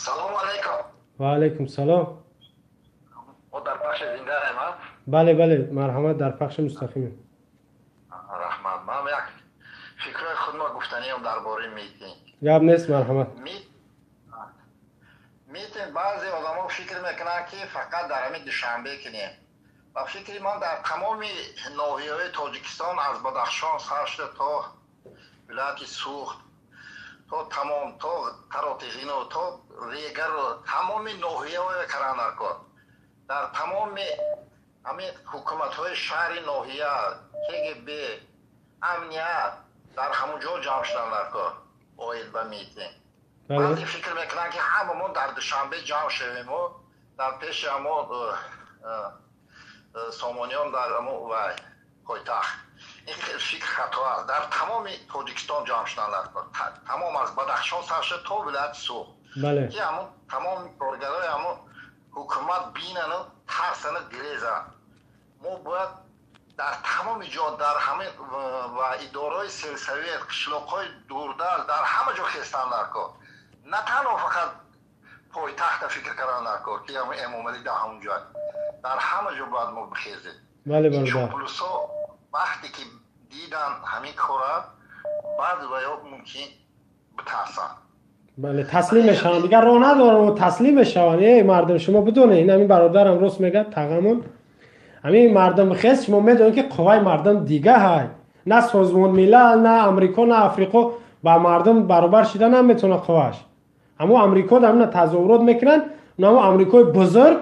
سلام علیکم. و علیکم سلام. ما در بخش زنده ایم. بله بله، مرحمت، در پخش مستقیم. رحمت. من یک فکر خود ما گفتنی هم درباره میتینگ. گپ نیست، مرحمت. میتینگ بعضی آدما فکر میکنن که فقط در همین دوشنبه کنیم. و فکر من در تمام ناحیه‌های تاجیکستان از بدخشان سرشته تا ولایت سوخت تا تمام تا تراتیغینو تا ریگر تمام ناحیه‌های کرانرکو در تمام همین حکومت‌های شهر ناحیه KGB امنیت در همونجا جمع شدن در کار اوید به میتینگ. بعضی فکر میکنن که هممون در دوشنبه جمع شویم و در پیش همون سامانیان در همون پایتخت. این فکر خطا است. در تمام تاجیکستان جمع شدن در کار، تمام از بدخشان سرشته تا ولایت سوخت. بله. که همون تمام کارگرای همون حکومت بینن و ترسن و گریزن. ما باید در تمام جا در همه و ادارهای سلسویت قشلاق‌های دوردر در همه جا خستن در کار، نه تنها فقط پایتخت فکر کردن در کار که همون امامعلی در همونجا، در همه جا باید ما بخیزیم. بله این بله. پولوسا وقتی که دیدن همین کاره بعد باید ممکن بترسن. بله، تسلیم شوند دیگه، راه ندارم تسلیم شوند. مردم شما بدونه این همین برادرم راست میگه، تقامون همین مردم خیس شما میدونید که قوای مردم دیگه های، نه سازمان ملل نه امریکا نه افریقا با مردم برابر شده نمیتونه قواش. اما امریکا در اون تظاهرات میکنن، اما امریکای بزرگ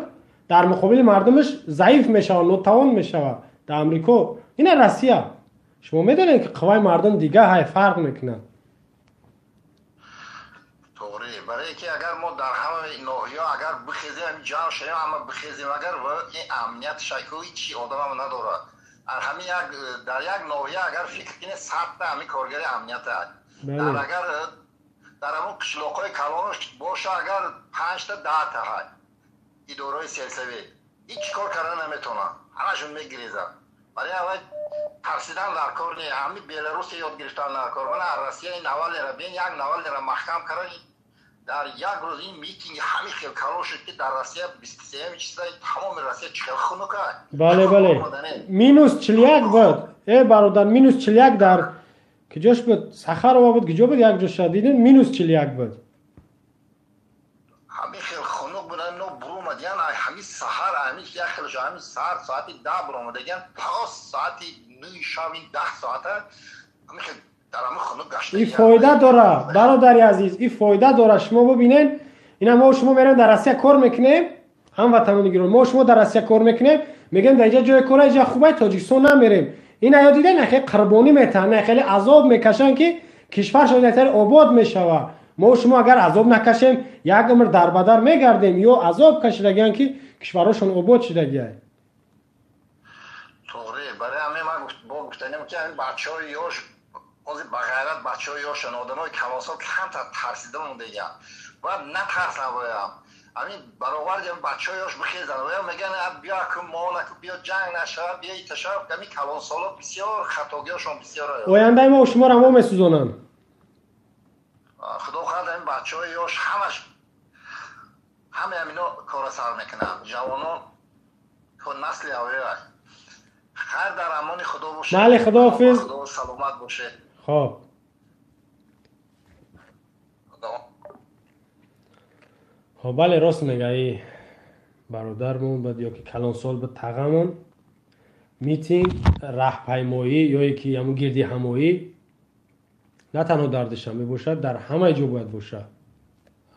در مقابل مردمش ضعیف میشه و ناتوان میشه. در امریکا این روسیه شما میدونید که قوای مردم دیگه های فرق میکنن. برای که اگر ما در همه ناحیه‌ها اگر بخیزیم جمع شویم اما بخیزیم اگر این امنیت شکلی چی آدم هم نداره. همین در یک ناحیه اگر فکر کنه 100 تا همین کارگری امنیت هست. در اگر در همون قشلاق‌های کلانش باشه اگر 5 تا 10 تا هست ادارهای سلسوی هیچ کار کردن نمیتونه، همشون میگریزن. برای اول ترسیدن در کار نیست. همین بلاروس یاد گرفتن در کار. من روسیه این نوالی را بین یک نوالی را محکم کردن. در یک روز این میتینگ همین خیلی کلان شد که در روسیه 23 چیزای تمام روسیه چخل خونو کرد. بله بله. مینوس 41 بود. برادر مینوس 41 در کجاش بود؟ صخره بود کجا بود؟ یک جا شدیدن مینوس 41 بود. همین خیلی خونو بودن نو برو مدیان همین سحر همین خیلی جا همین سحر ساعتی 10 برو مدیان تا ساعتی 9 شب این 10 ساعته همین خیلی این فایده داره برادری عزیز، این فایده داره. شما ببینید اینا ما شما میریم در روسیه کار میکنیم، هم وطنان گیرون ما شما در روسیه کار میکنیم میگن در اینجا جای کار اینجا خوبه، تاجیکستان نمیریم. اینا یا دیدن خیلی قربانی میتن، خیلی عذاب میکشن که کشورشون اینطور آباد میشوه. ما شما اگر عذاب نکشیم یک عمر در بدر میگردیم یا عذاب کشیدگان که کشورشون آباد شدگیه. طوری برای همه من گفتنیم که این بچهای یاش از بغیرت بچه ها یا شنادن های کلاسا کم ترسیده مونده گم و نه ترس نبایم همین برابر جمع بچه هایش بخیزن و میگن بیا که مالک بیا جنگ نشد بیا ایتشاف همین کلان سالا بسیار خطاگی هاشون بسیار آینده ما و شما رو هم میسوزونن. خدا خواهد این بچه هایش همه همینا کار سر میکنن. جوانان که نسل اولیه خیر در امان خدا باشه. بله خدا حافظ. خدا سلامت باشه. خب بله راست میگه ای برادرمون بعد یا که کلان سال به تقامون میتینگ راهپیمایی یا یکی همون گردی همایی نه تنها در دوشنبه باشد در همه جا باید باشه.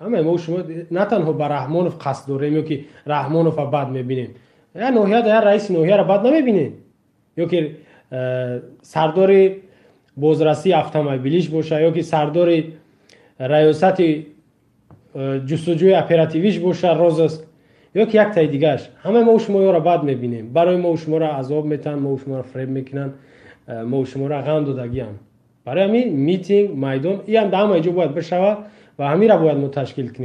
همه ما شما نه تنها به رحمانوف قصد داریم یا که رحمانوف بعد میبینیم یا نوحیه در رئیس نوحیه را بعد نمیبینیم یا که سردار بازرسی اتومبیلیش باشه یا که سردار ریاست جستجوی اپراتیویش باشه راز است یا که یک تای دیگهش. همه ما شما را بعد میبینیم. برای ما شما را عذاب میتن، ما شما را فریب میکنن، ما شما را غم دادگیان. برای همین میتینگ میدان این هم در همه جا باید بشود و همین را باید ما تشکیل کنیم.